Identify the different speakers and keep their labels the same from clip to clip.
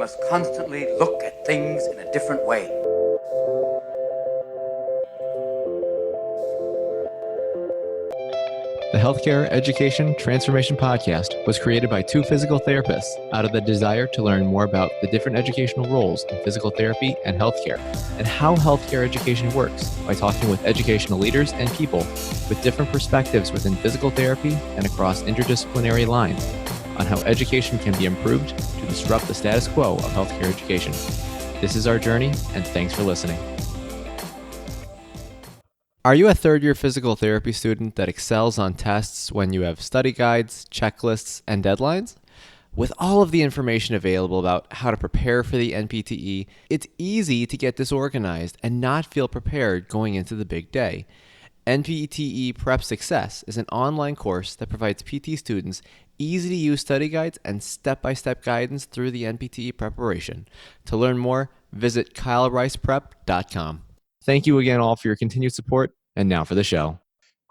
Speaker 1: must constantly look at things in a different way.
Speaker 2: The Healthcare Education Transformation Podcast was created by two physical therapists out of the desire to learn more about the different educational roles in physical therapy and healthcare, and how healthcare education works by talking with educational leaders and people with different perspectives within physical therapy and across interdisciplinary lines on how education can be improved to disrupt the status quo of healthcare education. This is our journey, and thanks for listening. Are you a third-year physical therapy student that excels on tests when you have study guides, checklists, and deadlines? With all of the information available about how to prepare for the NPTE, it's easy to get disorganized and not feel prepared going into the big day. NPTE Prep Success is an online course that provides PT students easy-to-use study guides and step-by-step guidance through the NPTE preparation. To learn more, visit kylericeprep.com. Thank you again all for your continued support, and now for the show.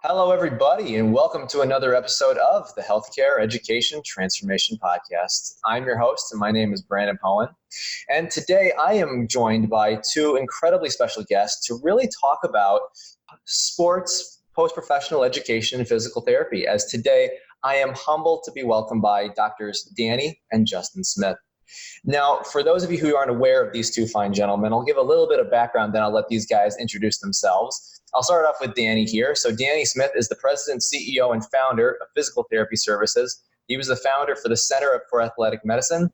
Speaker 3: Hello, everybody, and welcome to another episode of the Healthcare Education Transformation Podcast. I'm your host, and my name is Brandon Powen. And today I am joined by two incredibly special guests to really talk about sports, post-professional education, and physical therapy, as today I am humbled to be welcomed by Drs. Danny and Justin Smith. Now, for those of you who aren't aware of these two fine gentlemen, I'll give a little bit of background, then I'll let these guys introduce themselves. I'll start off with Danny here. So Danny Smith is the president, CEO, and founder of Physical Therapy Services. He was the founder for the Center for Athletic Medicine.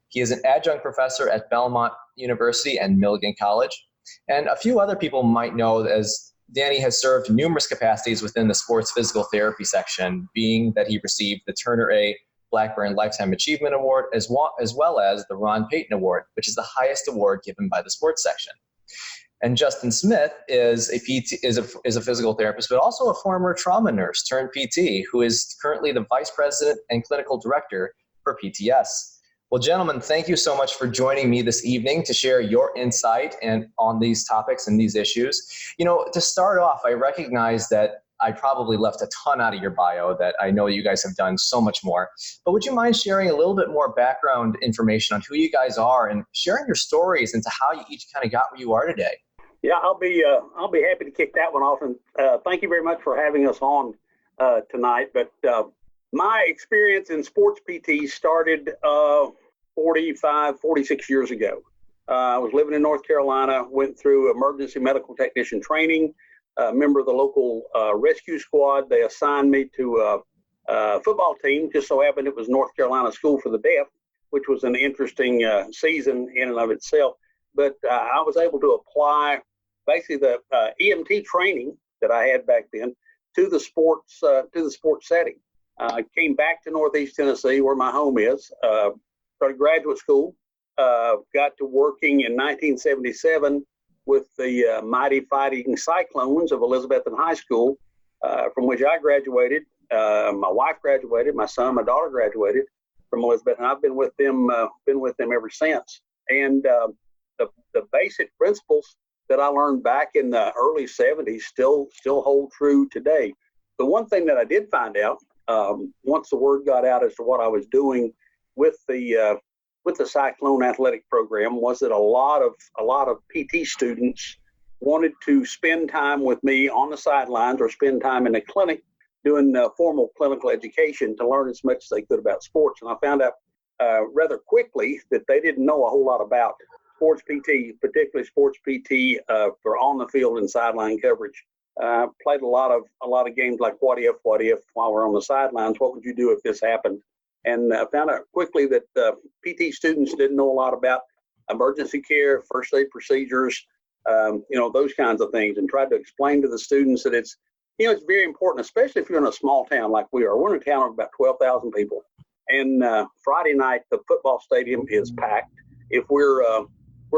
Speaker 3: He is an adjunct professor at Belmont University and Milligan College. And a few other people might know as Danny has served numerous capacities within the sports physical therapy section, being that he received the Turner A. Blackburn Lifetime Achievement Award, as well as the Ron Payton Award, which is the highest award given by the sports section. And Justin Smith is a physical therapist, but also a former trauma nurse turned PT, who is currently the vice president and clinical director for PTS. Well, gentlemen, thank you so much for joining me this evening to share your insight on these topics and these issues. You know, to start off, I recognize that I probably left a ton out of your bio that I know you guys have done so much more. But would you mind sharing a little bit more background information on who you guys are and sharing your stories into how you each kind of got where you are today?
Speaker 4: Yeah, I'll be happy to kick that one off. And thank you very much for having us on tonight. But my experience in sports PT started 46 years ago. I was living in North Carolina, went through emergency medical technician training, a member of the local rescue squad. They assigned me to a football team. Just so happened it was North Carolina School for the Deaf, which was an interesting season in and of itself. But I was able to apply basically the EMT training that I had back then to the sports setting. I came back to Northeast Tennessee, where my home is. Started graduate school. Got to working in 1977. With the mighty fighting Cyclones of Elizabethton High School, from which I graduated. My wife graduated, my son, my daughter graduated from Elizabethton. I've been with them ever since. And the basic principles that I learned back in the early 70s still hold true today. The one thing that I did find out once the word got out as to what I was doing with the Cyclone athletic program was that a lot of PT students wanted to spend time with me on the sidelines or spend time in a clinic doing formal clinical education to learn as much as they could about sports. And I found out rather quickly that they didn't know a whole lot about sports PT, particularly sports PT for on the field and sideline coverage. Played a lot of games like what if while we're on the sidelines, what would you do if this happened? And found out quickly that PT students didn't know a lot about emergency care, first aid procedures, those kinds of things, and tried to explain to the students that it's very important, especially if you're in a small town like we are. We're in a town of about 12,000 people, and Friday night the football stadium is packed. If we're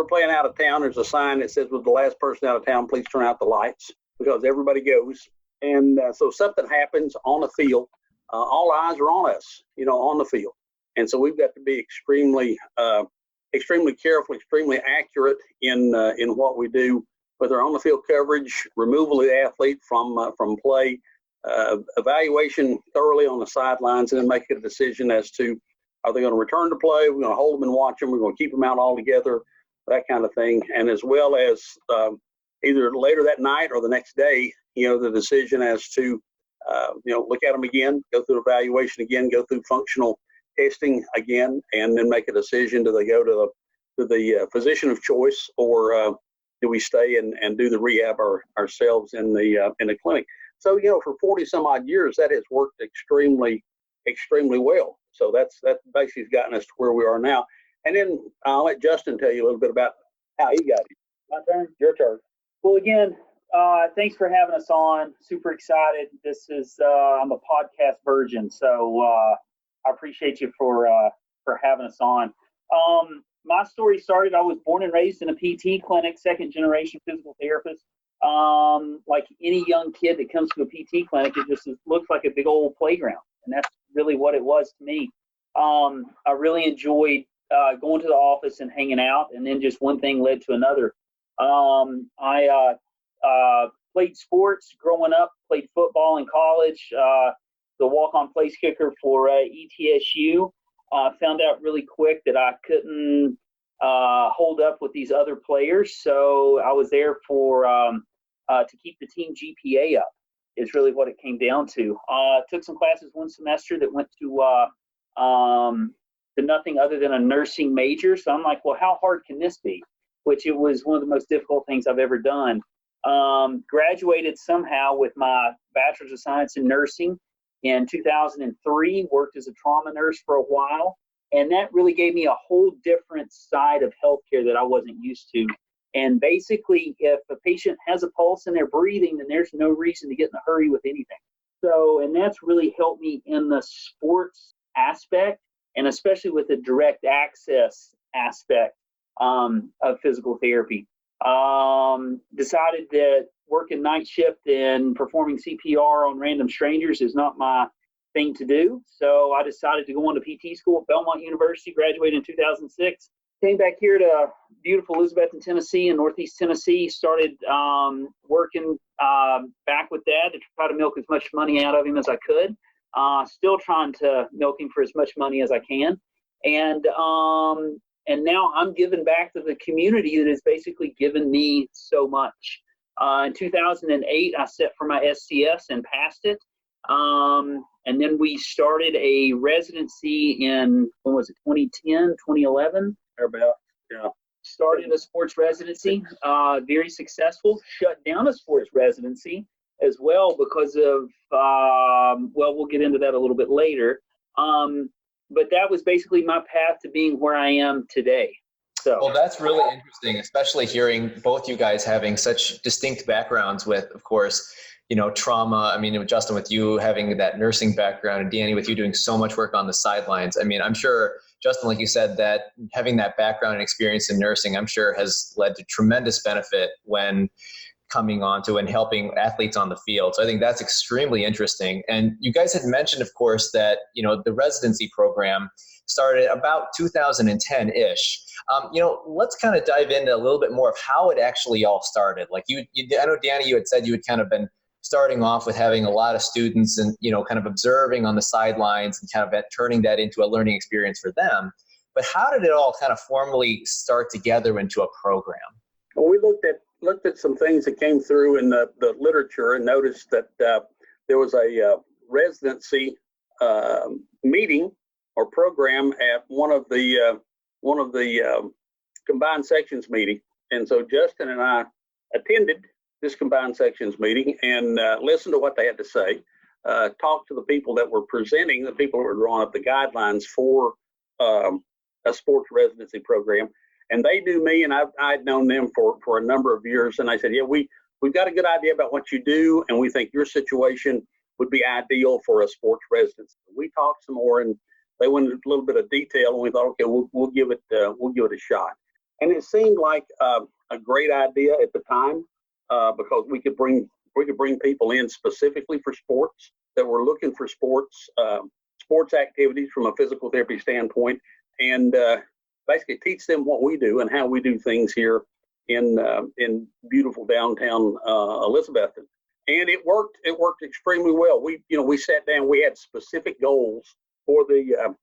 Speaker 4: playing out of town, there's a sign that says, "With the last person out of town, please turn out the lights," because everybody goes. And so something happens on the field. All eyes are on us, on the field. And so we've got to be extremely careful, extremely accurate in what we do, whether on the field coverage, removal of the athlete from play, evaluation thoroughly on the sidelines, and then make a decision as to Are they going to return to play? We're going to hold them and watch them. We're going to keep them out altogether, that kind of thing. And as well as either later that night or the next day, the decision as to, look at them again, go through evaluation again, go through functional testing again, and then make a decision. Do they go to the physician of choice, or do we stay and do the rehab ourselves in the clinic? So, for 40 some odd years, that has worked extremely, extremely well. So that basically has gotten us to where we are now. And then I'll let Justin tell you a little bit about how he got here.
Speaker 5: My turn?
Speaker 4: Your turn.
Speaker 5: Well, again, thanks for having us on. Super excited. This is, I'm a podcast virgin, so I appreciate you for having us on. My story started, I was born and raised in a PT clinic, second generation physical therapist. Like any young kid that comes to a PT clinic, it just looks like a big old playground. And that's really what it was to me. I really enjoyed going to the office and hanging out, and then just one thing led to another. I played sports growing up, played football in college, the walk-on place kicker for ETSU. Found out really quick that I couldn't hold up with these other players, so I was there for to keep the team GPA up, is really what it came down to. Took some classes one semester that went to nothing other than a nursing major, so I'm like, well, how hard can this be? Which it was one of the most difficult things I've ever done. Graduated somehow with my Bachelor's of Science in Nursing in 2003, worked as a trauma nurse for a while, and that really gave me a whole different side of healthcare that I wasn't used to. And basically, if a patient has a pulse and they're breathing, then there's no reason to get in a hurry with anything. So, and that's really helped me in the sports aspect, and especially with the direct access aspect of physical therapy. Decided that working night shift and performing CPR on random strangers is not my thing to do. So I decided to go on to PT school at Belmont University, graduated in 2006. Came back here to beautiful Elizabethton, Tennessee, in Northeast Tennessee. Started working back with Dad to try to milk as much money out of him as I could. Still trying to milk him for as much money as I can. And now I'm giving back to the community that has basically given me so much. In 2008, I set for my SCS and passed it. And then we started a residency in, when was it, 2010, 2011?
Speaker 4: About, yeah.
Speaker 5: Started a sports residency, very successful. Shut down a sports residency as well because of, well, we'll get into that a little bit later. But that was basically my path to being where I am today. So.
Speaker 3: Well, that's really interesting, especially hearing both you guys having such distinct backgrounds with, of course, trauma. I mean, Justin, with you having that nursing background, and Danny, with you doing so much work on the sidelines. I mean, I'm sure, Justin, like you said, that having that background and experience in nursing, I'm sure has led to tremendous benefit when coming on to and helping athletes on the field. So I think that's extremely interesting. And you guys had mentioned, of course, that, the residency program started about 2010-ish. Let's kind of dive into a little bit more of how it actually all started. Like I know, Danny, you had said you had kind of been starting off with having a lot of students and, kind of observing on the sidelines and kind of turning that into a learning experience for them. But how did it all kind of formally start together into a program?
Speaker 4: Well, we looked at some things that came through in the literature and noticed that there was a residency meeting or program at one of the combined sections meeting. And so Justin and I attended this combined sections meeting and listened to what they had to say, talked to the people that were presenting, the people that were drawing up the guidelines for a sports residency program. And they knew me, and I'd known them for a number of years. And I said, yeah, we've got a good idea about what you do, and we think your situation would be ideal for a sports residency. We talked some more, and they went into a little bit of detail, and we thought, okay, we'll give it a shot. And it seemed like a great idea at the time because we could bring people in specifically for sports that were looking for sports activities from a physical therapy standpoint, and basically teach them what we do and how we do things here in beautiful downtown Elizabethton. And it worked extremely well. We sat down, we had specific goals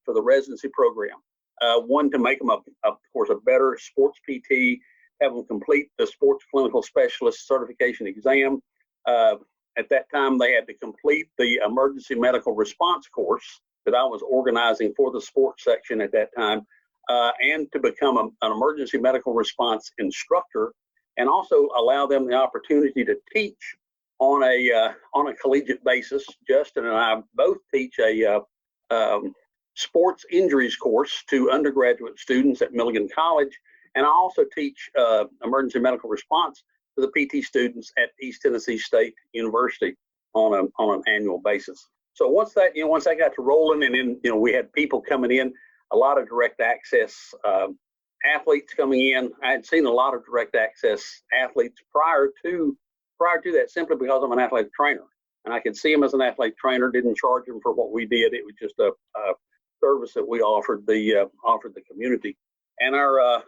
Speaker 4: for the residency program. One, to make them of course a better sports PT, have them complete the sports clinical specialist certification exam. At that time, they had to complete the emergency medical response course that I was organizing for the sports section at that time, and to become an emergency medical response instructor, and also allow them the opportunity to teach on a collegiate basis. Justin and I both teach a sports injuries course to undergraduate students at Milligan College, and I also teach emergency medical response to the PT students at East Tennessee State University on an annual basis. So once that got to rolling, and then we had people coming in, a lot of direct access athletes coming in. I had seen a lot of direct access athletes prior to that, simply because I'm an athletic trainer, and I could see them as an athletic trainer. Didn't charge them for what we did. It was just a service that we offered the community. And our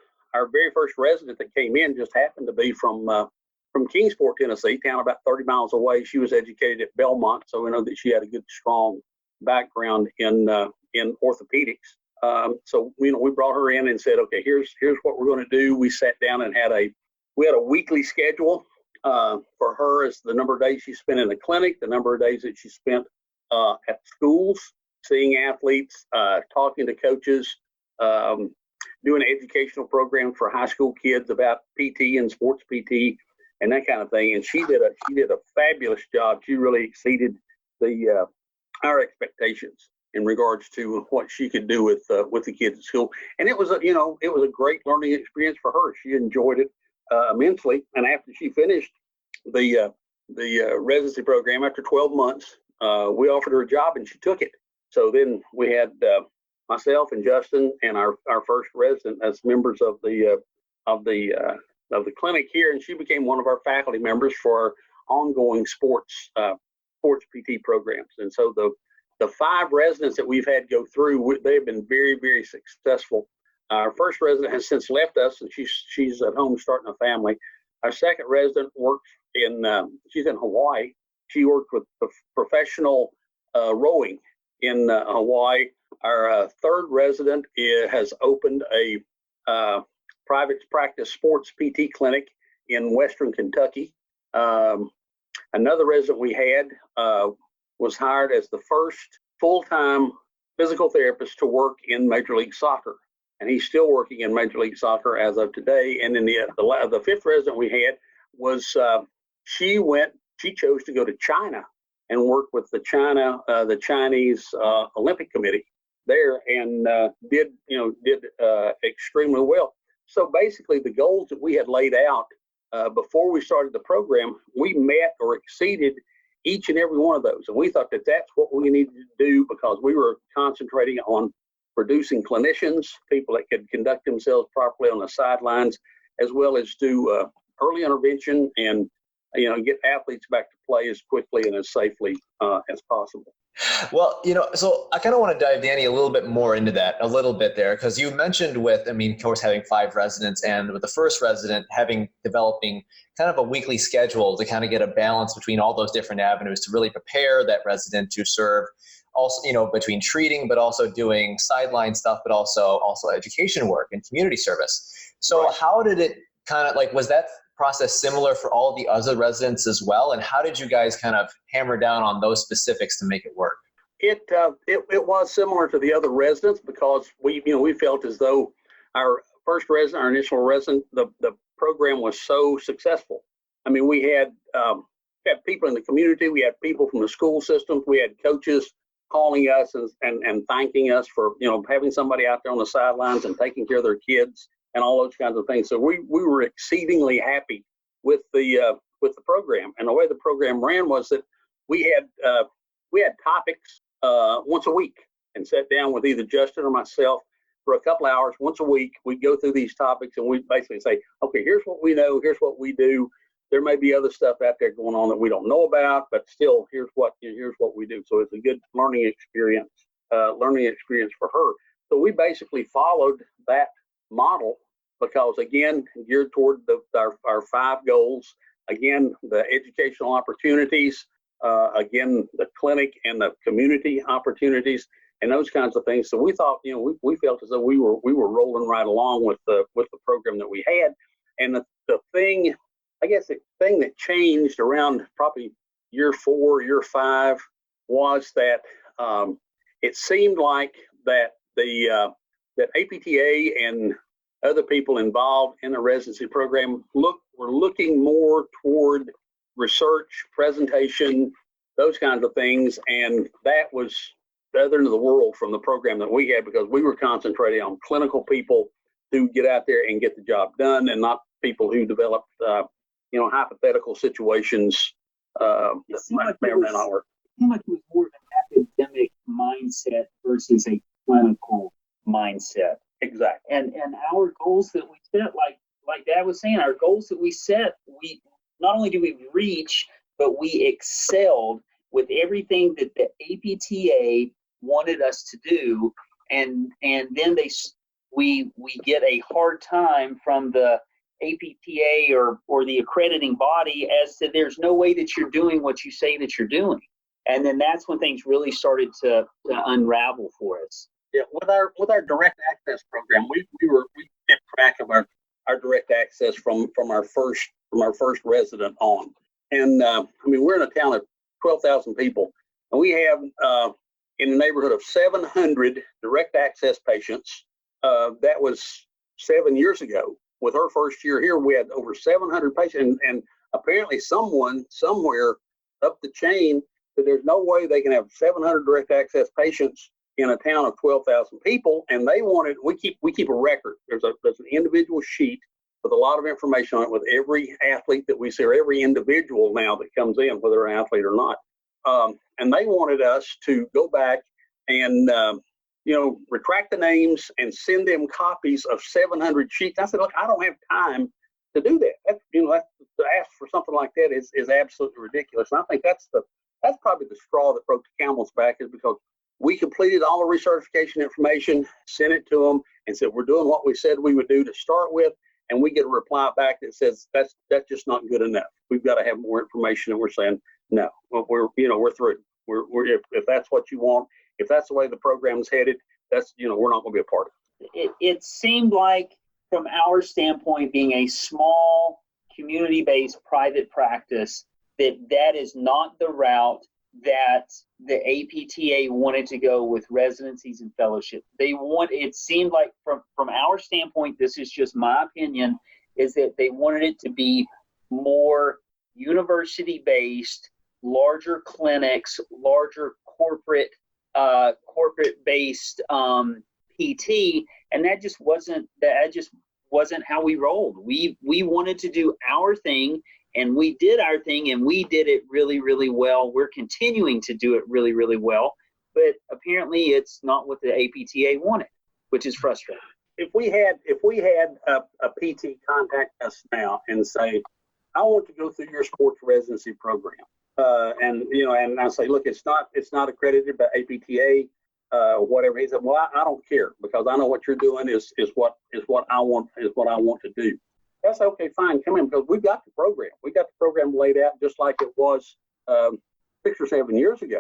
Speaker 4: very first resident that came in just happened to be from Kingsport, Tennessee, town about 30 miles away. She was educated at Belmont, so we know that she had a good, strong background in orthopedics. So we brought her in and said, okay, here's what we're going to do. We sat down and had a weekly schedule for her, as the number of days she spent in the clinic, the number of days that she spent at schools, seeing athletes, talking to coaches, doing educational programs for high school kids about PT and sports PT and that kind of thing. And she did a fabulous job. She really exceeded our expectations in regards to what she could do with the kids at school. And it was a great learning experience for her. She enjoyed it immensely. And after she finished the residency program, after 12 months, we offered her a job and she took it. So then we had myself and Justin and our first resident as members of the clinic here, and she became one of our faculty members for our ongoing sports PT programs. And so the 5 residents that we've had go through, they've been very, very successful. Our first resident has since left us, and she's at home starting a family. Our second resident works she's in Hawaii. She worked with professional rowing in Hawaii. Our third resident has opened a private practice sports PT clinic in Western Kentucky. Another resident we had was hired as the first full-time physical therapist to work in Major League Soccer, and he's still working in Major League Soccer as of today. And then the fifth resident we had was she chose to go to China and work with the Chinese Olympic Committee there, and did extremely well. So basically, the goals that we had laid out before we started the program, we met or exceeded each and every one of those. And we thought that that's what we needed to do, because we were concentrating on producing clinicians, people that could conduct themselves properly on the sidelines, as well as do early intervention and get athletes back to play as quickly and as safely as possible.
Speaker 3: Well, so I kind of want to dive, Danny, a little bit more into that a little bit there, because you mentioned of course, having 5 residents, and with the first resident developing kind of a weekly schedule to kind of get a balance between all those different avenues to really prepare that resident to serve, also, between treating, but also doing sideline stuff, but also education work and community service. So right. How did it kind of was that process similar for all the other residents as well? And how did you guys kind of hammer down on those specifics to make it work?
Speaker 4: It was similar to the other residents, because we felt as though our first resident, our initial resident, the program was so successful. I mean, we had people in the community, we had people from the school systems, we had coaches calling us and thanking us for having somebody out there on the sidelines and taking care of their kids and all those kinds of things. So we were exceedingly happy with the program. And the way the program ran was that we had topics once a week, and sat down with either Justin or myself for a couple hours once a week. We'd go through these topics, and we basically say, okay, here's what we know, here's what we do. There may be other stuff out there going on that we don't know about, but still, here's what we do. So it's a good learning experience for her. So we basically followed that model, because again, geared toward our 5 goals. Again, the educational opportunities, again, the clinic and the community opportunities, and those kinds of things. So we thought, we felt as though we were rolling right along with the program that we had. And the thing, I guess the thing that changed around probably year 4, year 5 was that it seemed like that that APTA and other people involved in the residency program were looking more toward research, presentation, those kinds of things, and that was the other end of the world from the program that we had, because we were concentrating on clinical people who get out there and get the job done, and not people who developed hypothetical situations that may or may not work.
Speaker 5: It seemed like it was more of an academic mindset versus a clinical mindset.
Speaker 4: Exactly.
Speaker 5: And our goals that we set, like Dad was saying, our goals that we set, we not only do we reach, but we excelled with everything that the APTA wanted us to do, and then we get a hard time from the APTA or the accrediting body as to there's no way that you're doing what you say that you're doing, and then that's when things really started to unravel for us.
Speaker 4: Yeah, with our direct access program, we kept track of our direct access from our first resident on, and we're in a town of 12,000 people, and we have in the neighborhood of 700 direct access patients. That was 7 years ago. With her first year here, we had over 700 patients, and apparently someone somewhere up the chain said there's no way they can have 700 direct access patients in a town of 12,000 people, and they wanted. We keep a record. There's an individual sheet with a lot of information on it with every athlete that we see, or every individual now that comes in, whether they're an athlete or not. And they wanted us to go back and retract the names and send them copies of 700 sheets. I said, look, I don't have time to do that. To ask for something like that is absolutely ridiculous. And I think that's probably the straw that broke the camel's back, is because we completed all the recertification information, sent it to them, and said we're doing what we said we would do to start with, and we get a reply back that says that's just not good enough. We've got to have more information, and we're saying no. We're through. If that's what you want, if that's the way the program's headed, that's we're not going to be a part of it.
Speaker 5: It seemed like, from our standpoint, being a small community-based private practice, that is not the route that the APTA wanted to go with residencies and fellowships. It seemed like from our standpoint, this is just my opinion, is that they wanted it to be more university-based, larger clinics, larger corporate-based PT, and that just wasn't how we rolled. We wanted to do our thing, and we did our thing, and we did it really, really well. We're continuing to do it really, really well, but apparently it's not what the APTA wanted, which is frustrating.
Speaker 4: If we had a PT contact us now and say, I want to go through your sports residency program, and I say, look, it's not accredited by APTA, whatever. He said, well, I don't care, because I know what you're doing is what I want to do. That's okay, fine, come in, because we've got the program. We got the program laid out just like it was 6 or 7 years ago.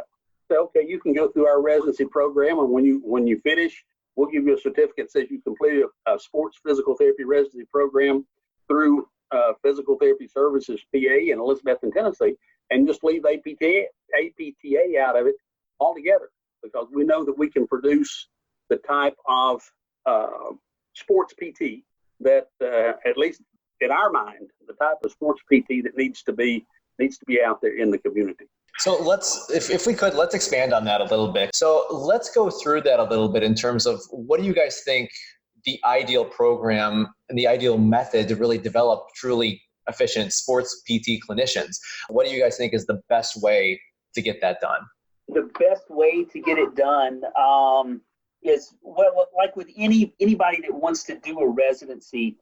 Speaker 4: So okay, you can go through our residency program, and when you finish, we'll give you a certificate that says you completed a sports physical therapy residency program through Physical Therapy Services PA in Elizabethton, Tennessee, and just leave APTA out of it altogether, because we know that we can produce the type of sports PT that, at least in our mind, the type of sports PT that needs to be out there in the community.
Speaker 3: So if we could, let's expand on that a little bit. So let's go through that a little bit in terms of, what do you guys think the ideal program and the ideal method to really develop truly efficient sports PT clinicians? What do you guys think is the best way to get that done?
Speaker 5: The best way to get it done is, well, like with anybody that wants to do a residency,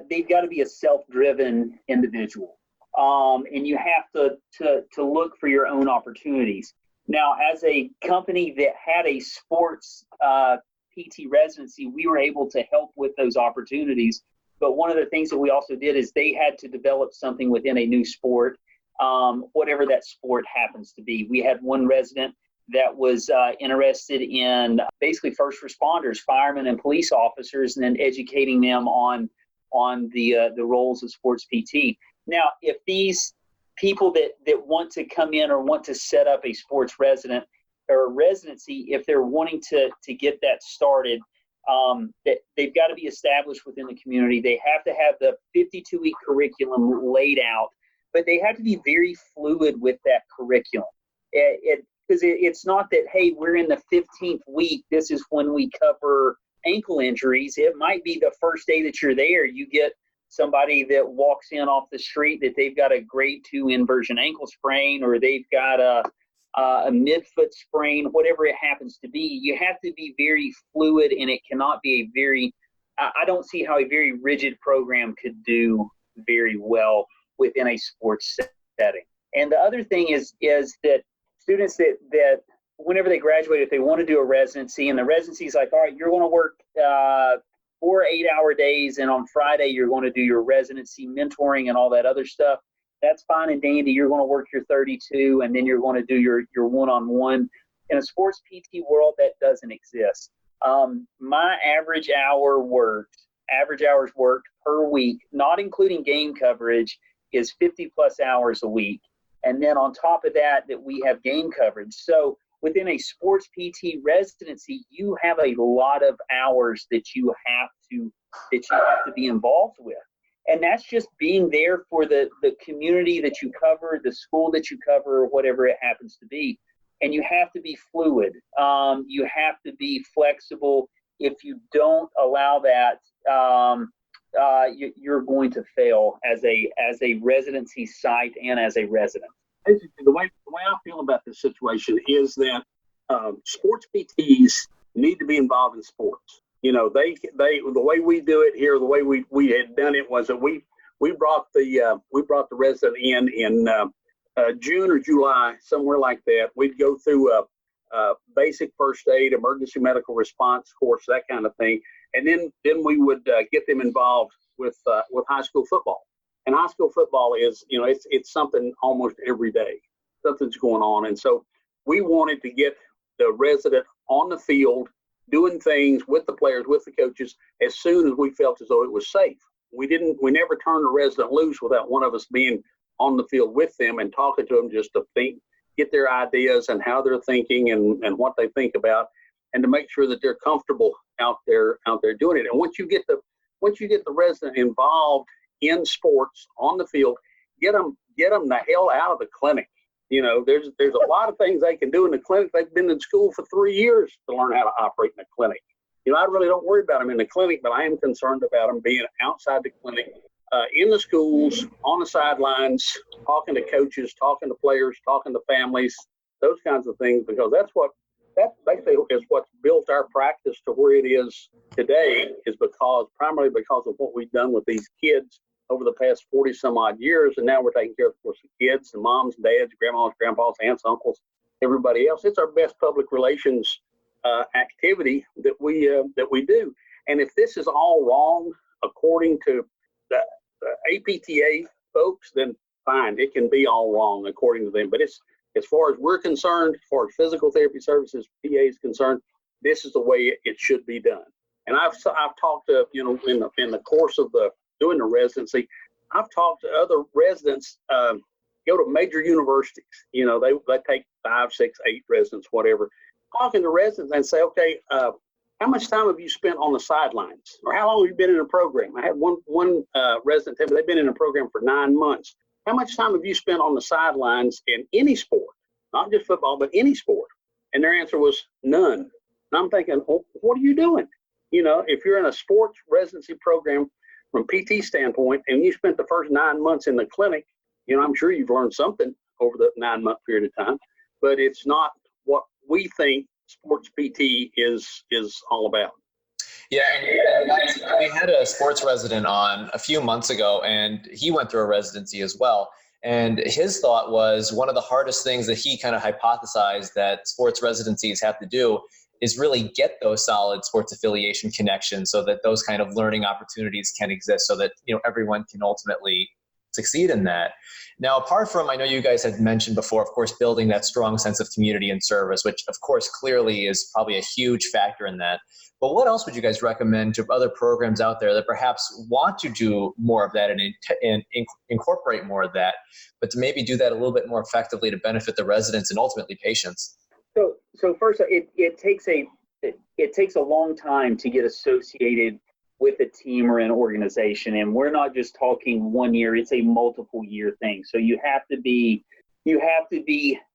Speaker 5: they've got to be a self-driven individual, and you have to look for your own opportunities. Now, as a company that had a sports PT residency, we were able to help with those opportunities. But one of the things that we also did is they had to develop something within a new sport, whatever that sport happens to be. We had one resident that was interested in basically first responders, firemen and police officers, and then educating them on the roles of sports PT. Now, if these people that want to come in or want to set up a sports resident or a residency, if they're wanting to get that started, that they've got to be established within the community. They have to have the 52-week curriculum laid out, but they have to be very fluid with that curriculum. Because it's not that, hey, we're in the 15th week, this is when we cover ankle injuries. It might be the first day that you're there, you get somebody that walks in off the street that they've got a grade 2 inversion ankle sprain, or they've got a midfoot sprain, whatever it happens to be. You have to be very fluid, and it cannot be I don't see how a very rigid program could do very well within a sports setting. And the other thing is that students that whenever they graduate, if they want to do a residency, and the residency is like, all right, you're going to work 4 8-hour days, and on Friday you're going to do your residency mentoring and all that other stuff. That's fine and dandy. You're going to work your 32, and then you're going to do your one-on-one. In a sports PT world, that doesn't exist. My average hours worked per week, not including game coverage, is 50-plus hours a week. And then on top of that we have game coverage. So within a sports PT residency, you have a lot of hours that you have to be involved with. And that's just being there for the community that you cover, the school that you cover, or whatever it happens to be. And you have to be fluid. You have to be flexible. If you don't allow that, you're going to fail as a residency site and as a resident.
Speaker 4: Basically, the way I feel about this situation is that sports PTs need to be involved in sports. You know, they the way we do it here, the way we had done it was that we brought the resident in June or July, somewhere like that. We'd go through a basic first aid, emergency medical response course, that kind of thing, and then we would get them involved with high school football. And high school football is, you know, it's something almost every day. Something's going on, and so we wanted to get the resident on the field doing things with the players, with the coaches, as soon as we felt as though it was safe. We never turned the resident loose without one of us being on the field with them and talking to them, just to get their ideas and how they're thinking and what they think about, and to make sure that they're comfortable out there doing it. And once you get the resident involved in sports on the field, get them the hell out of the clinic. You know, there's a lot of things they can do in the clinic. They've been in school for 3 years to learn how to operate in the clinic. You know, I really don't worry about them in the clinic, but I am concerned about them being outside the clinic, in the schools, on the sidelines, talking to coaches, talking to players, talking to families, those kinds of things, because that basically is what's built our practice to where it is today, is primarily because of what we've done with these kids over the past 40 some odd years. And now we're taking care of course of kids and moms and dads, grandmas, grandpas, aunts, uncles, everybody else. It's our best public relations activity that we do. And if this is all wrong according to the APTA folks, then fine, it can be all wrong according to them. But it's, as far as we're concerned, as far as physical therapy services, PA is concerned, this is the way it should be done. And I've talked to, you know, in the course of doing the residency, I've talked to other residents, go to major universities. You know, they take 5, 6, 8 residents, whatever. Talking to residents and say, okay, how much time have you spent on the sidelines, or how long have you been in a program? I had one resident tell me they've been in a program for 9 months. How much time have you spent on the sidelines in any sport, not just football, but any sport? And their answer was none. And I'm thinking, well, what are you doing? You know, if you're in a sports residency program from PT standpoint, and you spent the first 9 months in the clinic, you know, I'm sure you've learned something over the 9-month period of time, but it's not what we think sports PT is all about.
Speaker 3: Yeah, and we had a sports resident on a few months ago, and he went through a residency as well. And his thought was one of the hardest things that he kind of hypothesized that sports residencies have to do is really get those solid sports affiliation connections, so that those kind of learning opportunities can exist, so that, you know, everyone can ultimately succeed in that. Now, apart from, I know you guys had mentioned before, of course, building that strong sense of community and service, which of course clearly is probably a huge factor in that. But what else would you guys recommend to other programs out there that perhaps want to do more of that and incorporate more of that, but to maybe do that a little bit more effectively to benefit the residents and ultimately patients?
Speaker 5: So first, it takes a long time to get associated with a team or an organization, and we're not just talking 1 year; it's a multiple year thing. So you have to be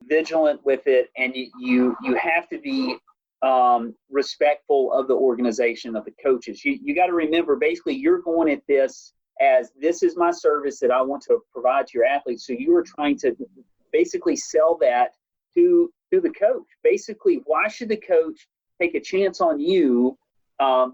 Speaker 5: vigilant with it, and you have to be respectful of the organization, of the coaches. You got to remember, basically, you're going at this as, this is my service that I want to provide to your athletes. So you are trying to basically sell that to the coach. Basically, why should the coach take a chance on you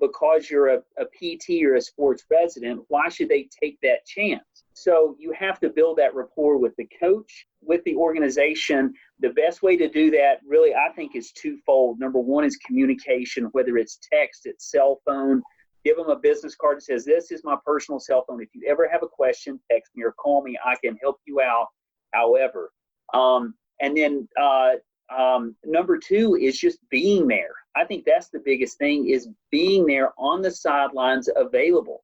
Speaker 5: because you're a PT or a sports resident? Why should they take that chance? So you have to build that rapport with the coach, with the organization. The best way to do that, really, I think, is twofold. Number one is communication, whether it's text, it's cell phone. Give them a business card that says, this is my personal cell phone. If you ever have a question, text me or call me. I can help you out however. And then number two is just being there. I think that's the biggest thing, is being there on the sidelines, available.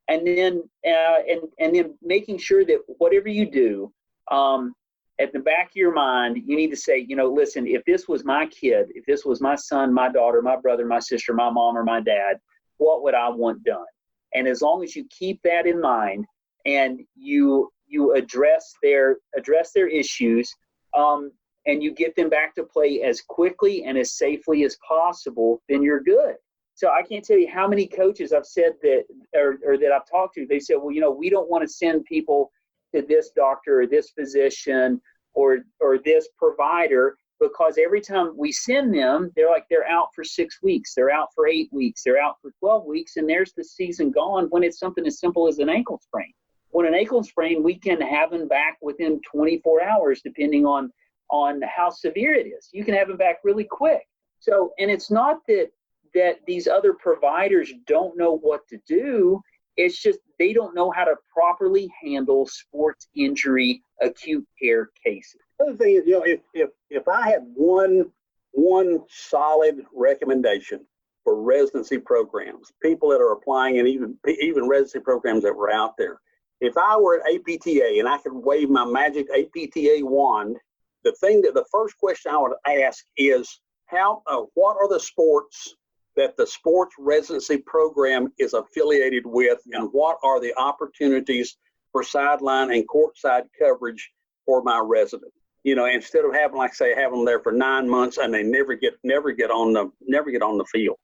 Speaker 5: And then making sure that whatever you do, at the back of your mind, you need to say, listen, if this was my kid, if this was my son, my daughter, my brother, my sister, my mom, or my dad, what would I want done? And as long as you keep that in mind and you address their issues, and you get them back to play as quickly and as safely as possible, then you're good. So I can't tell you how many coaches I've said that, or that I've talked to, they said, well, we don't want to send people to this doctor or this physician or this provider, because every time we send them, they're out for 6 weeks, they're out for 8 weeks, they're out for 12 weeks, and there's the season gone when it's something as simple as an ankle sprain. When an ankle sprain, we can have them back within 24 hours, depending on how severe it is. You can have them back really quick. So, and it's not that these other providers don't know what to do. It's just they don't know how to properly handle sports injury acute care cases.
Speaker 4: The other thing is, if I had one solid recommendation for residency programs, people that are applying, and even residency programs that were out there, if I were at APTA and I could wave my magic APTA wand, the first question I would ask is, what are the sports that the sports residency program is affiliated with, and what are the opportunities for sideline and courtside coverage for my resident? Instead of having them there for 9 months and they never get on the field.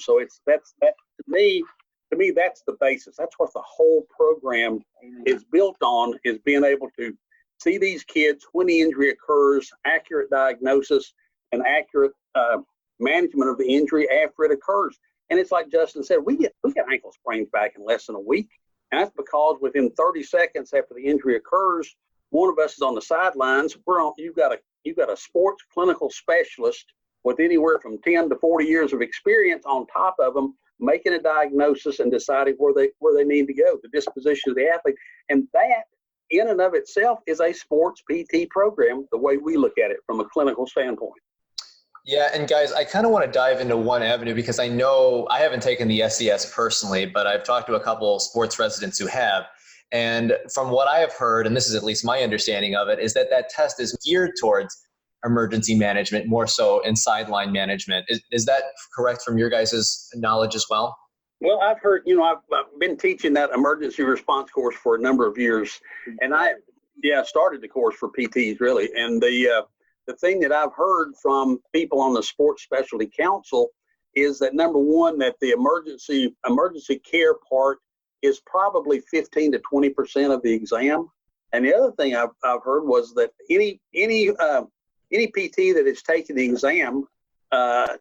Speaker 4: So that's to me, that's the basis. That's what the whole program is built on, is being able to see these kids when the injury occurs, accurate diagnosis and accurate management of the injury after it occurs. And it's like Justin said, we get ankle sprains back in less than a week. And that's because within 30 seconds after the injury occurs, one of us is on the sidelines. You've got a sports clinical specialist with anywhere from 10 to 40 years of experience on top of them, making a diagnosis and deciding where they need to go, the disposition of the athlete. And that in and of itself is a sports PT program, the way we look at it from a clinical standpoint.
Speaker 3: Yeah, and guys, I kind of want to dive into one avenue, because I know I haven't taken the SES personally, but I've talked to a couple of sports residents who have. And from what I have heard, and this is at least my understanding of it, is that test is geared towards emergency management more so, and sideline management. Is that correct from your guys' knowledge as well?
Speaker 4: Well, I've heard, I've been teaching that emergency response course for a number of years, and I started the course for PTs really. And the thing that I've heard from people on the Sports Specialty Council is that, number one, that the emergency care part is probably 15 to 20% of the exam. And the other thing I've heard was that any PT that is taking the exam,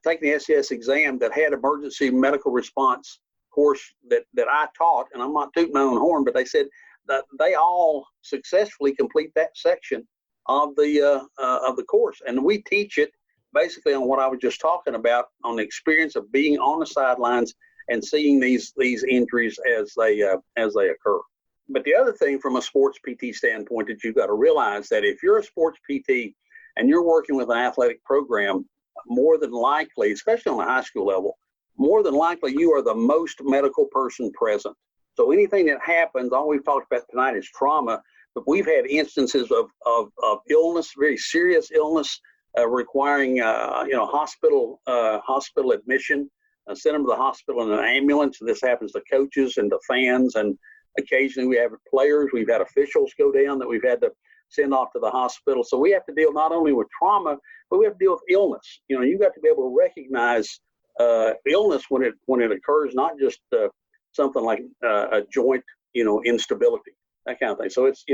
Speaker 4: taking the SES exam, that had emergency medical response course that I taught, and I'm not tooting my own horn, but they said that they all successfully complete that section of the course. And we teach it basically on what I was just talking about, on the experience of being on the sidelines and seeing these injuries as they occur. But the other thing from a sports PT standpoint that you've got to realize that if you're a sports PT and you're working with an athletic program, more than likely, especially on the high school level, more than likely you are the most medical person present. So anything that happens, all we've talked about tonight is trauma, but we've had instances of illness, very serious illness, requiring hospital admission. Send them to the hospital in an ambulance. This happens to coaches and to fans, and occasionally we have players. We've had officials go down that we've had to send off to the hospital. So we have to deal not only with trauma, but we have to deal with illness. You've got to be able to recognize illness when it occurs, not just something like a joint, instability, that kind of thing. So it's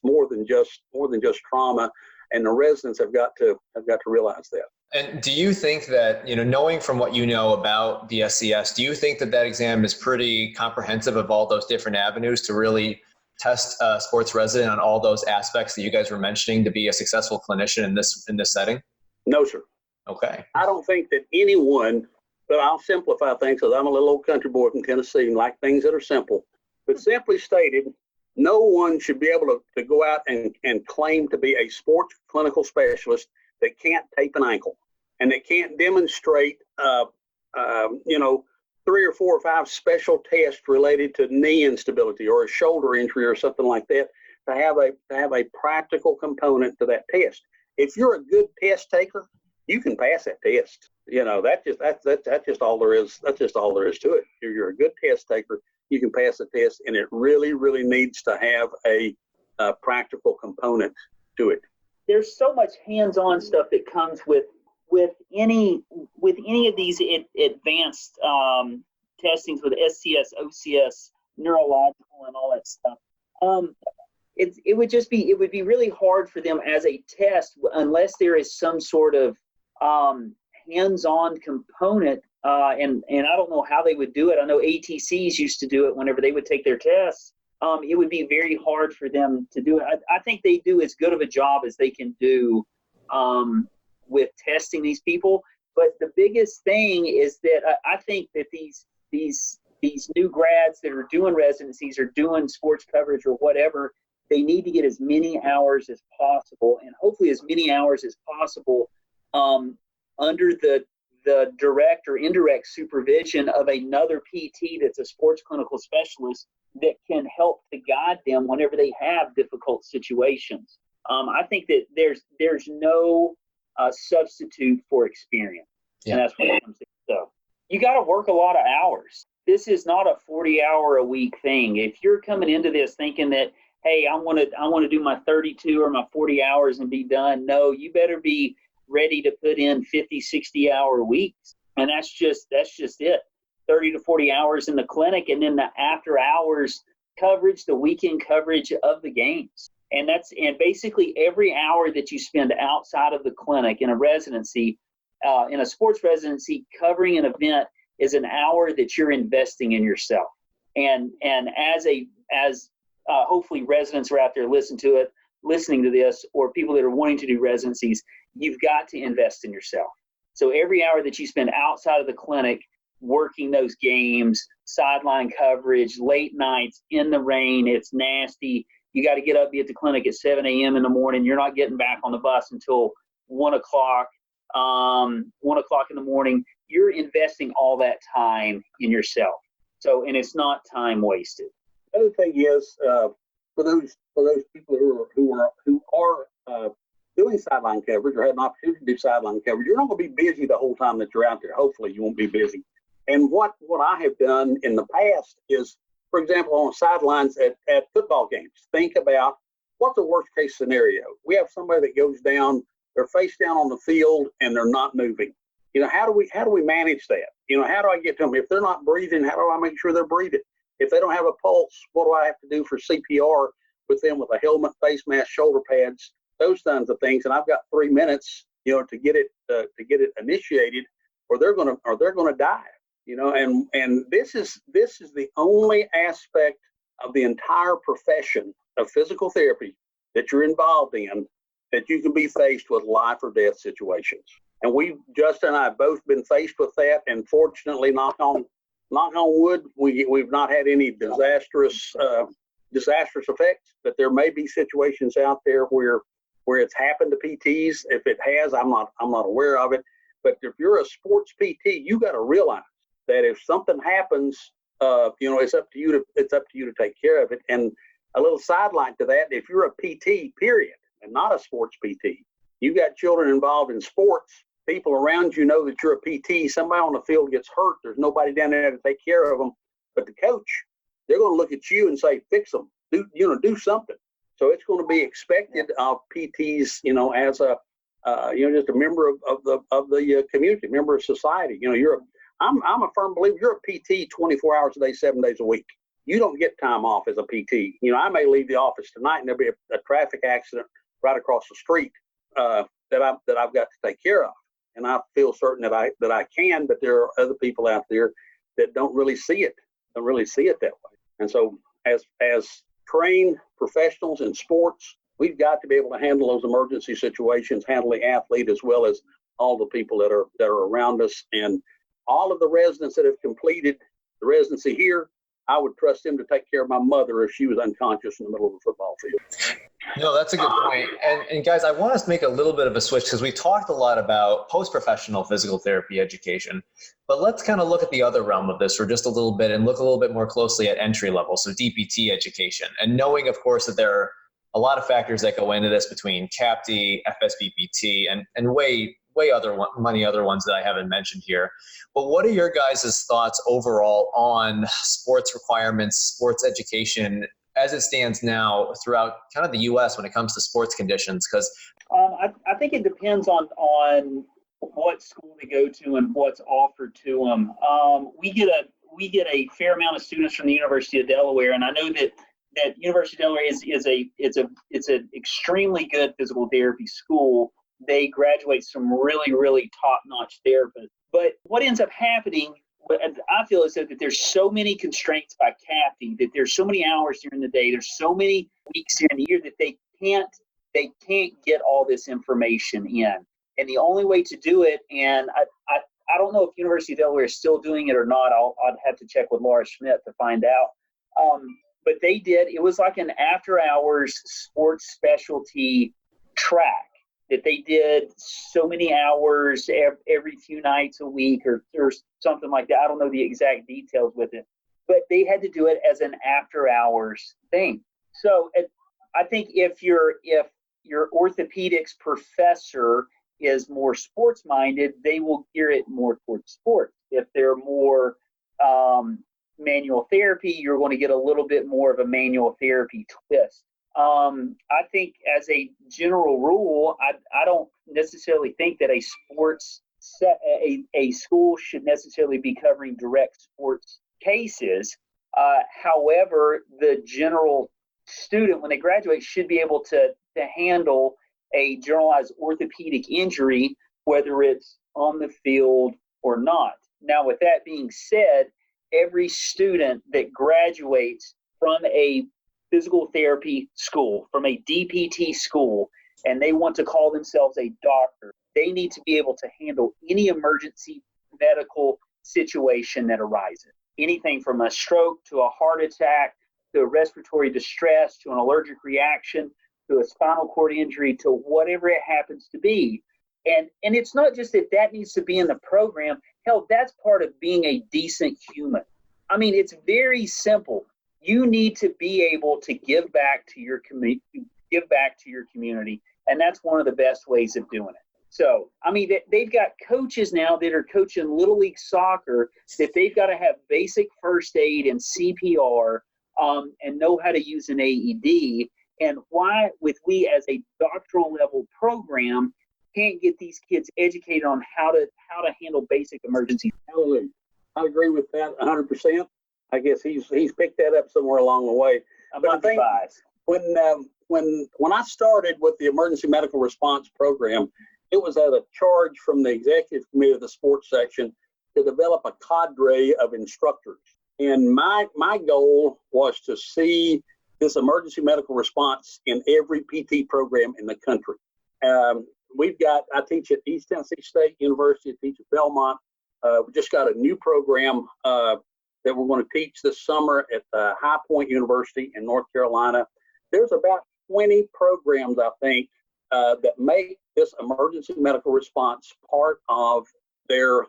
Speaker 4: more than just trauma, and the residents have got to realize that.
Speaker 3: And do you think that, knowing from what you know about the SCS, do you think that exam is pretty comprehensive of all those different avenues to really test a sports resident on all those aspects that you guys were mentioning to be a successful clinician in this setting?
Speaker 4: No, sir.
Speaker 3: Okay.
Speaker 4: I don't think that anyone, but I'll simplify things because I'm a little old country boy from Tennessee and like things that are simple. But simply stated, no one should be able to go out and claim to be a sports clinical specialist that can't tape an ankle and that can't demonstrate, 3 or 4 or 5 special tests related to knee instability or a shoulder injury or something like that to have a practical component to that test. If you're a good test taker, you can pass that test. That's just all there is. That's just all there is to it. If you're a good test taker, you can pass the test, and it really, really needs to have a practical component to it.
Speaker 5: There's so much hands-on stuff that comes with any of these advanced testings with SCS, OCS, neurological, and all that stuff. It would be really hard for them as a test unless there is some sort of hands-on component. And I don't know how they would do it. I know ATCs used to do it whenever they would take their tests. It would be very hard for them to do it. I think they do as good of a job as they can do with testing these people. But the biggest thing is that I think that these new grads that are doing residencies or doing sports coverage or whatever, they need to get as many hours as possible, and hopefully as many hours as possible under the direct or indirect supervision of another PT that's a sports clinical specialist that can help to guide them whenever they have difficult situations. I think that there's no substitute for experience, and that's what it comes to. So you got to work a lot of hours. This is not a 40-hour-a-week thing. If you're coming into this thinking that, hey, I want to do my 32 or my 40 hours and be done, no, you better be ready to put in 50, 60-hour weeks. And that's just it. 30 to 40 hours in the clinic, and then the after hours coverage, the weekend coverage of the games. And basically every hour that you spend outside of the clinic in a residency, in a sports residency, covering an event is an hour that you're investing in yourself. And as hopefully residents are out there listening to this, or people that are wanting to do residencies, you've got to invest in yourself. So every hour that you spend outside of the clinic working those games, sideline coverage, late nights, in the rain, it's nasty. You got to get up, be at the clinic at 7 a.m. in the morning. You're not getting back on the bus until 1 o'clock in the morning. You're investing all that time in yourself. So, and it's not time wasted.
Speaker 4: The other thing is, for those people who are doing sideline coverage or have an opportunity to do sideline coverage, you're not going to be busy the whole time that you're out there. Hopefully you won't be busy. And what I have done in the past is, for example, on sidelines at football games, think about what's the worst case scenario. We have somebody that goes down, they're face down on the field and they're not moving. How do we manage that? How do I get to them? If they're not breathing, how do I make sure they're breathing? If they don't have a pulse, what do I have to do for CPR with them with a helmet, face mask, shoulder pads, those kinds of things? And I've got 3 minutes, to get it initiated, or they're gonna die. And this is the only aspect of the entire profession of physical therapy that you're involved in that you can be faced with life or death situations. And Justin and I have both been faced with that, and fortunately, knock on wood, we've not had any disastrous disastrous effects, but there may be situations out there where it's happened to PTs. If it has, I'm not aware of it. But if you're a sports PT, you got to realize that if something happens, it's up to you to take care of it. And a little sideline to that: if you're a PT, period, and not a sports PT, you got children involved in sports. People around you know that you're a PT. Somebody on the field gets hurt. There's nobody down there to take care of them. But the coach, they're going to look at you and say, "Fix them. Do something." So it's going to be expected of PTs, as a, just a member of the community, member of society. I'm a firm believer you're a PT 24 hours a day, 7 days a week. You don't get time off as a PT. I may leave the office tonight and there'll be a traffic accident right across the street that I've got to take care of, and I feel certain that I can. But there are other people out there that don't really see it that way. And so as trained professionals in sports, we've got to be able to handle those emergency situations, handle the athlete as well as all the people that are around us. And all of the residents that have completed the residency here, I would trust them to take care of my mother if she was unconscious in the middle of the football field.
Speaker 3: No, that's a good point. And guys, I want us to make a little bit of a switch because we talked a lot about post-professional physical therapy education, but let's kind of look at the other realm of this for just a little bit and look a little bit more closely at entry level, so DPT education, and knowing, of course, that there are a lot of factors that go into this between CAPT, FSBPT, and many other ones that I haven't mentioned here. But what are your guys' thoughts overall on sports requirements, sports education, as it stands now throughout kind of the U.S. when it comes to sports conditions? Because
Speaker 5: I think it depends on what school they go to and what's offered to them. We get a fair amount of students from the University of Delaware, and I know that University of Delaware is an extremely good physical therapy school. They graduate some really, really top-notch therapists. But what ends up happening, I feel is that there's so many constraints by CAPT, that there's so many hours during the day, there's so many weeks during the year that they can't get all this information in. And the only way to do it, and I don't know if University of Delaware is still doing it or not. I'd have to check with Laura Schmidt to find out. But they did. It was like an after-hours sports specialty track that they did so many hours every few nights a week or something like that. I don't know the exact details with it, but they had to do it as an after-hours thing. So I think if your orthopedics professor is more sports-minded, they will gear it more towards sports. If they're more manual therapy, you're going to get a little bit more of a manual therapy twist. I think as a general rule, I don't necessarily think that a school should necessarily be covering direct sports cases. However, the general student, when they graduate, should be able to handle a generalized orthopedic injury, whether it's on the field or not. Now, with that being said, every student that graduates from a physical therapy school, from a DPT school, and they want to call themselves a doctor, they need to be able to handle any emergency medical situation that arises. Anything from a stroke to a heart attack to a respiratory distress to an allergic reaction to a spinal cord injury to whatever it happens to be. And it's not just that needs to be in the program. Hell, that's part of being a decent human. I mean, it's very simple. You need to be able to give back to your community, and that's one of the best ways of doing it. So, I mean, they've got coaches now that are coaching Little League soccer that they've got to have basic first aid and CPR and know how to use an AED. And why, we as a doctoral level program, can't get these kids educated on how to handle basic emergencies.
Speaker 4: Hallelujah. I agree with that 100%. I guess he's picked that up somewhere along the way. But I think when I started with the emergency medical response program, it was at a charge from the executive committee of the sports section to develop a cadre of instructors. And my goal was to see this emergency medical response in every PT program in the country. I teach at East Tennessee State University, I teach at Belmont. We just got a new program that we're going to teach this summer at High Point University in North Carolina. There's about 20 programs, I think, that make this emergency medical response part of their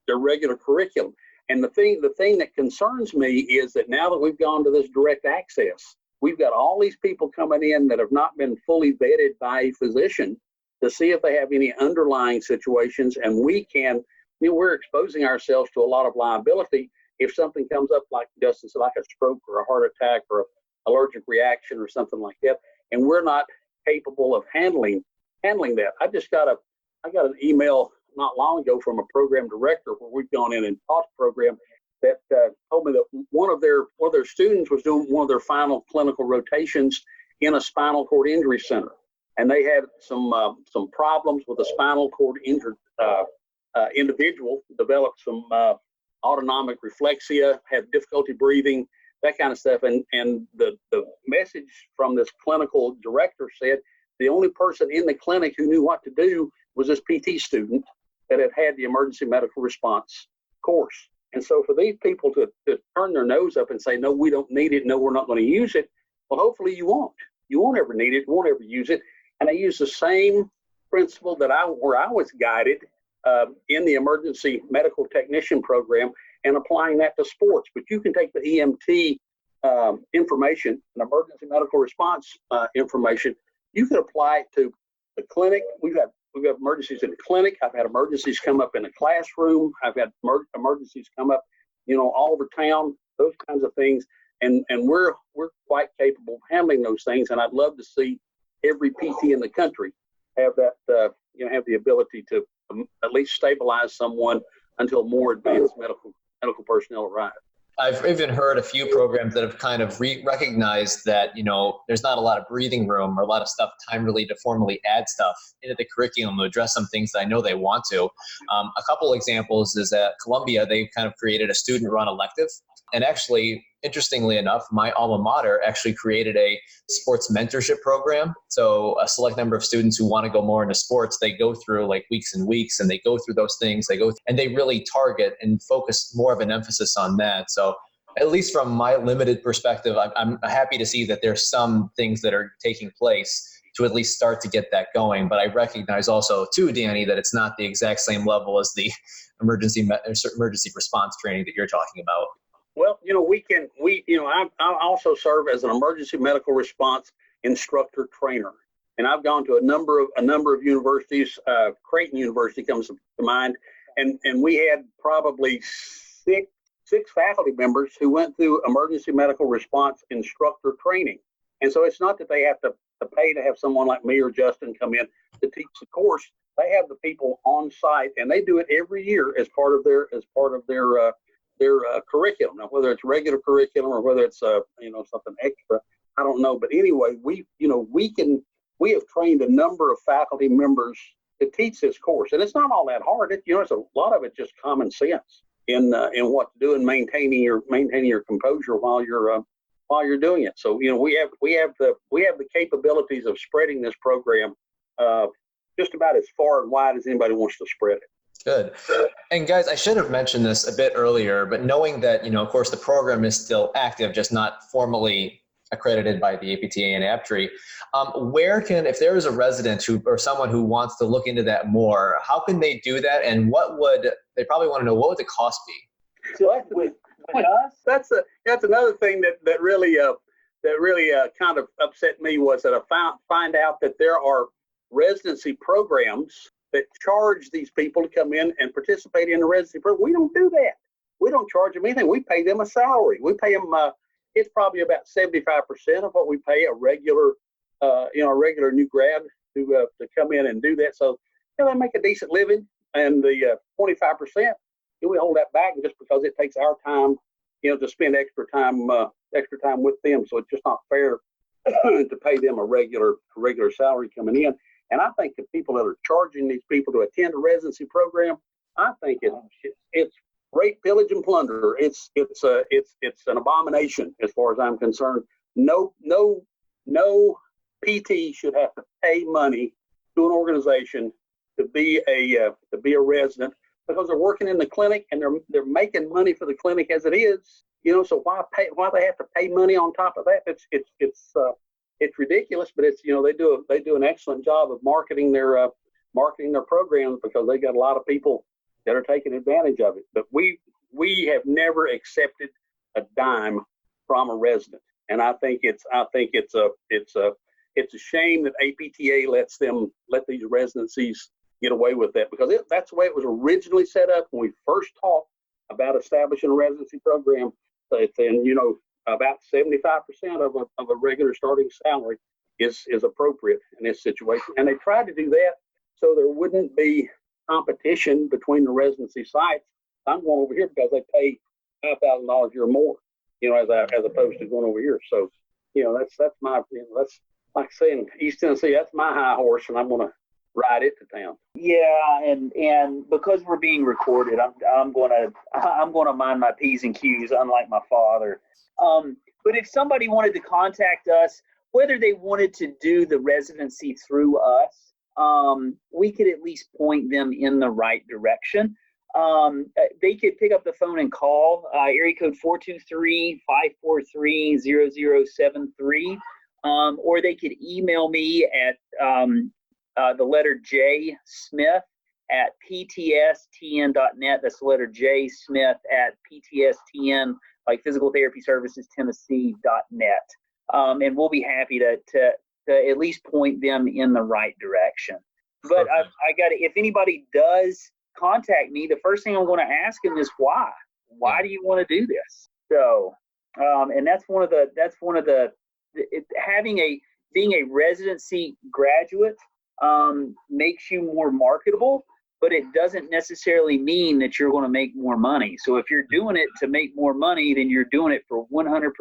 Speaker 4: regular curriculum. And the thing that concerns me is that now that we've gone to this direct access, we've got all these people coming in that have not been fully vetted by a physician to see if they have any underlying situations, and we're exposing ourselves to a lot of liability if something comes up like Justin said, like a stroke or a heart attack or an allergic reaction or something like that, and we're not capable of handling that. I got an email not long ago from a program director where we've gone in and taught the program that told me that one of their students was doing one of their final clinical rotations in a spinal cord injury center, and they had some problems with a spinal cord injured individual, developed some autonomic reflexia, had difficulty breathing, that kind of stuff. And the message from this clinical director said the only person in the clinic who knew what to do was this PT student that had the emergency medical response course. And so for these people to turn their nose up and say, no, we don't need it, no, we're not going to use it, well, hopefully you won't. You won't ever need it, you won't ever use it. And I use the same principle that where I was guided in the emergency medical technician program and applying that to sports. But you can take the EMT information and emergency medical response information, you can apply it to the clinic. We've got emergencies in the clinic. I've had emergencies come up in a classroom. I've had emergencies come up, all over town, those kinds of things. And we're quite capable of handling those things. And I'd love to see every PT in the country have that, have the ability to at least stabilize someone until more advanced medical personnel arrive.
Speaker 3: I've even heard a few programs that have kind of recognized that, there's not a lot of breathing room or a lot of time really to formally add stuff into the curriculum to address some things that I know they want to. A couple examples is at Columbia, they've kind of created a student-run elective. And actually, interestingly enough, my alma mater actually created a sports mentorship program. So a select number of students who want to go more into sports, they go through like weeks and weeks, and they go through those things. And they really target and focus more of an emphasis on that. So at least from my limited perspective, I'm happy to see that there's some things that are taking place to at least start to get that going. But I recognize also too, Danny, that it's not the exact same level as the emergency response training that you're talking about.
Speaker 4: Well, I also serve as an emergency medical response instructor trainer, and I've gone to a number of universities. Creighton University comes to mind, and we had probably six faculty members who went through emergency medical response instructor training. And so it's not that they have to pay to have someone like me or Justin come in to teach the course. They have the people on site, and they do it every year as part of their curriculum. Now, whether it's regular curriculum or whether it's something extra, I don't know. But anyway, we have trained a number of faculty members to teach this course, and it's not all that hard. It's a lot of it just common sense in what to do and maintaining your composure while you're doing it. So we have the capabilities of spreading this program just about as far and wide as anybody wants to spread it.
Speaker 3: Good. And guys, I should have mentioned this a bit earlier, but knowing that, of course, the program is still active, just not formally accredited by the APTA and APTRI, if there is a resident or someone who wants to look into that more, how can they do that? And they probably want to know, what would the cost be?
Speaker 4: So with us, that's another thing that really kind of upset me, was that I find out that there are residency programs that charge these people to come in and participate in the residency program. We don't do that. We don't charge them anything. We pay them a salary. We pay them, it's probably about 75% of what we pay a regular new grad to come in and do that. So, they make a decent living, and the 25%, we hold that back just because it takes our time, to spend extra time with them. So it's just not fair to pay them a regular salary coming in. And I think the people that are charging these people to attend a residency program, I think it's rape, pillage, and plunder. It's an abomination as far as I'm concerned. No PT should have to pay money to an organization to be a resident because they're working in the clinic and they're making money for the clinic as it is. So why they have to pay money on top of that? It's ridiculous, but it's they do an excellent job of marketing their programs because they got a lot of people that are taking advantage of it. But we have never accepted a dime from a resident, and I think it's a shame that APTA let these residencies get away with that, because that's the way it was originally set up when we first talked about establishing a residency program. And about 75% of a regular starting salary is appropriate in this situation, and they tried to do that so there wouldn't be competition between the residency sites. I'm going over here because they pay $5,000 a year more, as opposed to going over here. So, that's my, that's like saying East Tennessee, that's my high horse, and I'm going to ride it to town.
Speaker 5: Yeah, and because we're being recorded, I'm gonna mind my P's and Q's, unlike my father. But if somebody wanted to contact us, whether they wanted to do the residency through us, we could at least point them in the right direction. They could pick up the phone and call area code 423-543-0073, or they could email me at the letter J Smith at ptstn.net. That's the letter J Smith at ptstn, like Physical Therapy Services Tennessee.net. And we'll be happy to at least point them in the right direction. But I got to, if anybody does contact me, the first thing I'm going to ask them is why. Why do you want to do this? So, and that's one of the being a residency graduate makes you more marketable, but it doesn't necessarily mean that you're going to make more money. So if you're doing it to make more money, then you're doing it for 100%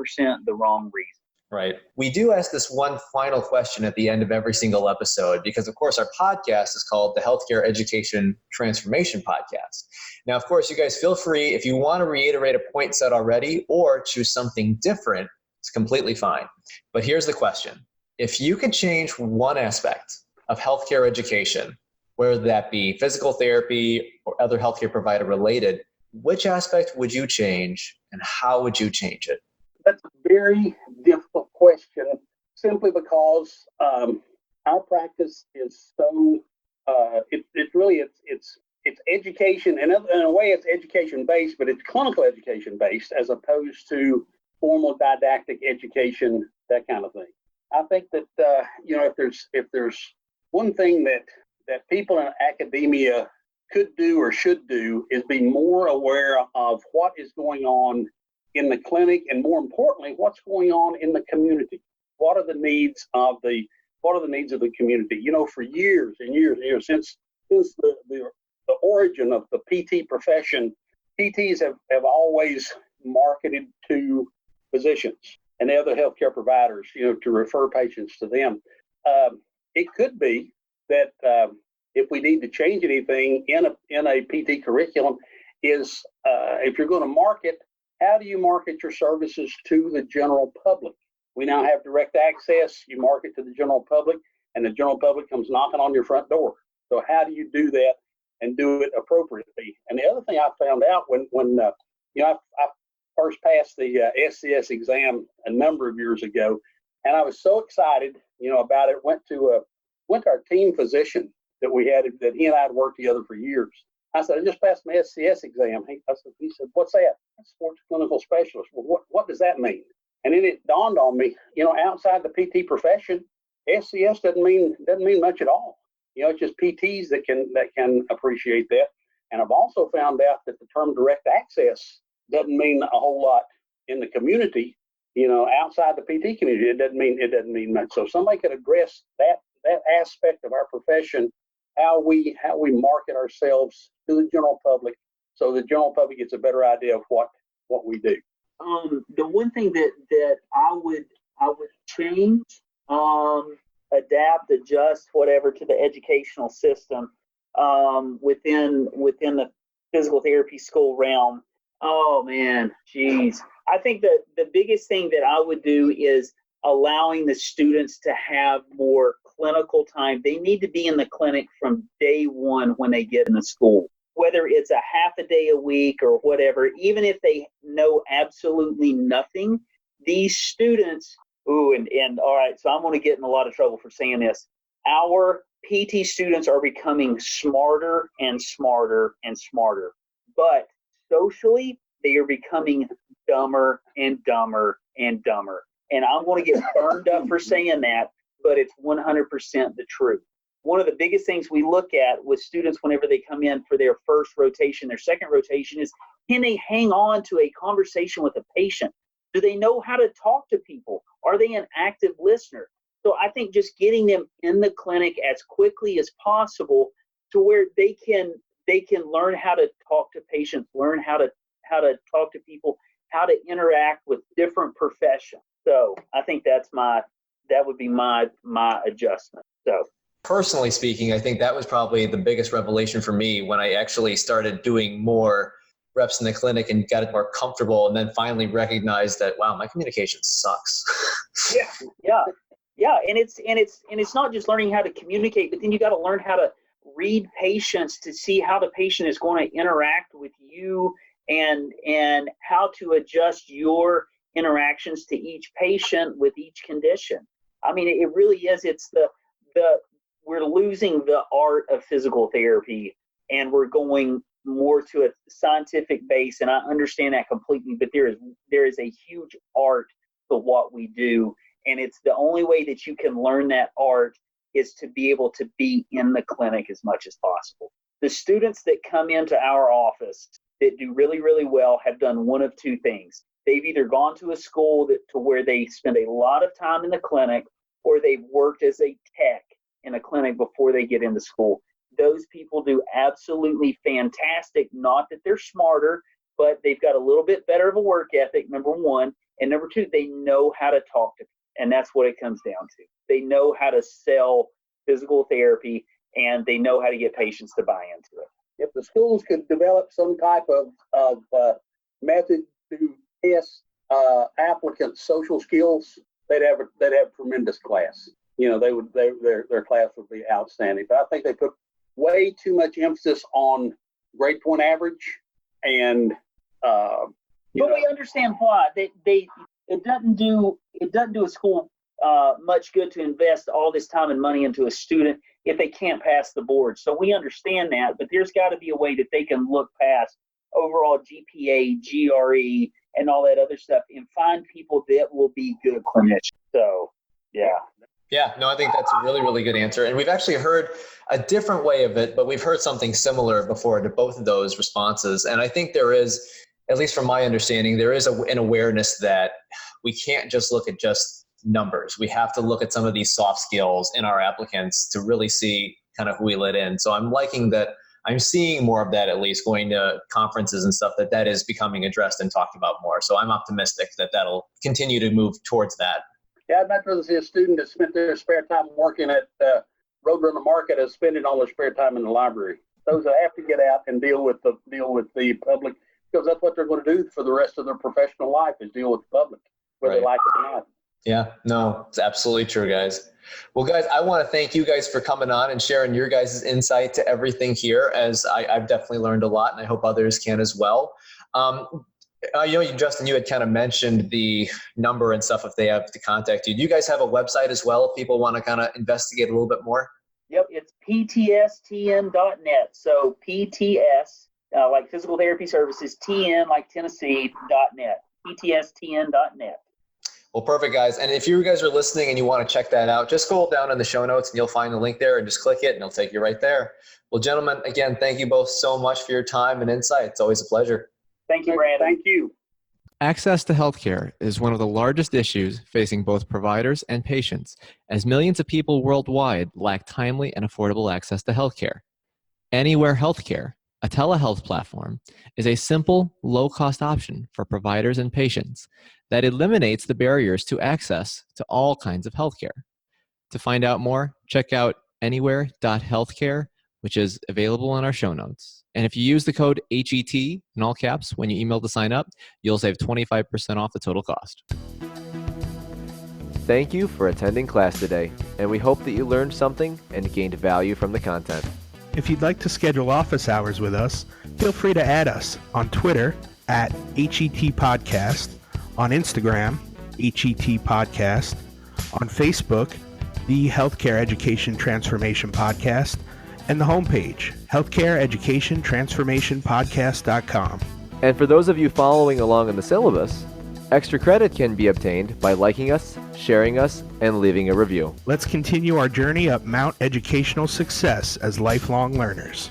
Speaker 5: the wrong reason.
Speaker 3: Right. We do ask this one final question at the end of every single episode because, of course, our podcast is called the Healthcare Education Transformation Podcast. Now, of course, you guys feel free, if you want to reiterate a point said already or choose something different, it's completely fine. But here's the question. If you could change one aspect of healthcare education, whether that be physical therapy or other healthcare provider related, which aspect would you change and how would you change it?
Speaker 4: That's a very difficult question, simply because our practice is so it's education, and in a way it's education based, but it's clinical education based as opposed to formal didactic education, that kind of thing. I think that if there's one thing that people in academia could do or should do is be more aware of what is going on in the clinic, and more importantly, what's going on in the community. What are the needs of the community? For years and years and years, since the origin of the PT profession, PTs have always marketed to physicians and the other healthcare providers, to refer patients to them. It could be that if we need to change anything in a PT curriculum, is if you're going to market, how do you market your services to the general public? We now have direct access. You market to the general public, and the general public comes knocking on your front door. So how do you do that and do it appropriately? And the other thing I found out when I first passed the SCS exam a number of years ago, and I was so excited, about it. Went to our team physician that we had, that he and I had worked together for years. I said, I just passed my SCS exam. He said, what's that? Sports clinical specialist. Well, what does that mean? And then it dawned on me, outside the PT profession, SCS doesn't mean much at all. It's just PTs that can appreciate that. And I've also found out that the term direct access doesn't mean a whole lot in the community. Outside the PT community, it doesn't mean much. So if somebody could address that aspect of our profession, how we market ourselves to the general public, so the general public gets a better idea of what we do.
Speaker 5: The one thing that I would change, adapt, adjust, whatever, to the educational system within the physical therapy school realm. Oh man, geez. I think that the biggest thing that I would do is allowing the students to have more clinical time. They need to be in the clinic from day one when they get in the school. whether it's a half a day a week or whatever, even if they know absolutely nothing, these students, and all right, so I'm going to get in a lot of trouble for saying this. Our PT students are becoming smarter and smarter and smarter, but socially, they are becoming dumber and dumber and dumber. And I'm going to get burned up for saying that, but it's 100% the truth. One of the biggest things we look at with students whenever they come in for their first rotation, their second rotation, is can they hang on to a conversation with a patient? Do they know how to talk to people? Are they an active listener? So I think just getting them in the clinic as quickly as possible to where they can learn how to talk to patients, learn how to talk to people, how to interact with different professions. So I think that would be my adjustment. So
Speaker 3: personally speaking, I think that was probably the biggest revelation for me when I actually started doing more reps in the clinic and got more comfortable, and then finally recognized that, wow, my communication sucks.
Speaker 5: Yeah. And it's not just learning how to communicate, but then you got to learn how to read patients to see how the patient is going to interact with you and how to adjust your interactions to each patient with each condition. I mean, it really is. It's we're losing the art of physical therapy, and we're going more to a scientific base, and I understand that completely, but there is a huge art to what we do, and it's the only way that you can learn that art is to be able to be in the clinic as much as possible. The students that come into our office that do really, really well have done one of two things. They've either gone to a school to where they spend a lot of time in the clinic, or they've worked as a tech in a clinic before they get into school. Those people do absolutely fantastic. Not that they're smarter, but they've got a little bit better of a work ethic, number one. And number two, they know how to talk to people. And that's what it comes down to. They know how to sell physical therapy, and they know how to get patients to buy into it.
Speaker 4: If the schools could develop some type of method to test applicants' social skills, they'd have tremendous class. You know, their class would be outstanding. But I think they put way too much emphasis on grade point average, and
Speaker 5: but we understand why it doesn't do a school much good to invest all this time and money into a student if they can't pass the board. So we understand that, but there's got to be a way that they can look past overall GPA, GRE, and all that other stuff and find people that will be good clinicians. So, yeah.
Speaker 3: Yeah, no, I think that's a really, really good answer. And we've actually heard a different way of it, but we've heard something similar before to both of those responses. And I think there is, at least from my understanding, there is an awareness that we can't just look at just numbers. We have to look at some of these soft skills in our applicants to really see kind of who we let in. So I'm liking that. I'm seeing more of that, at least going to conferences and stuff, that is becoming addressed and talked about more. So I'm optimistic that that'll continue to move towards that.
Speaker 4: Yeah, I'd much rather see a student that spent their spare time working at Roadrunner Market as spending all their spare time in the library. Those that have to get out and deal with the public, because that's what they're going to do for the rest of their professional life, is deal with the public, whether they like it or not.
Speaker 3: Yeah, no, it's absolutely true, guys. Well, guys, I want to thank you guys for coming on and sharing your guys' insight to everything here, as I've definitely learned a lot, and I hope others can as well. Justin, you had kind of mentioned the number and stuff if they have to contact you. Do you guys have a website as well if people want to kind of investigate a little bit more?
Speaker 5: Yep, it's ptstn.net. So PTS, like physical therapy services, TN like Tennessee.net, ptstn.net.
Speaker 3: Well, perfect, guys. And if you guys are listening and you want to check that out, just scroll down in the show notes and you'll find the link there and just click it and it'll take you right there. Well, gentlemen, again, thank you both so much for your time and insight. It's always a pleasure.
Speaker 5: Thank you, Brandon.
Speaker 4: Thank you.
Speaker 2: Access to healthcare is one of the largest issues facing both providers and patients, as millions of people worldwide lack timely and affordable access to healthcare. Anywhere Healthcare, a telehealth platform, is a simple, low-cost option for providers and patients that eliminates the barriers to access to all kinds of healthcare. To find out more, check out anywhere.healthcare, which is available on our show notes. And if you use the code HET in all caps when you email to sign up, you'll save 25% off the total cost. Thank you for attending class today, and we hope that you learned something and gained value from the content.
Speaker 6: If you'd like to schedule office hours with us, feel free to add us on Twitter at HET Podcast, on Instagram, HET Podcast, on Facebook, the Healthcare Education Transformation Podcast, and the homepage, healthcareeducationtransformationpodcast.com.
Speaker 2: And for those of you following along in the syllabus, extra credit can be obtained by liking us, sharing us, and leaving a review.
Speaker 6: Let's continue our journey up Mount Educational Success as lifelong learners.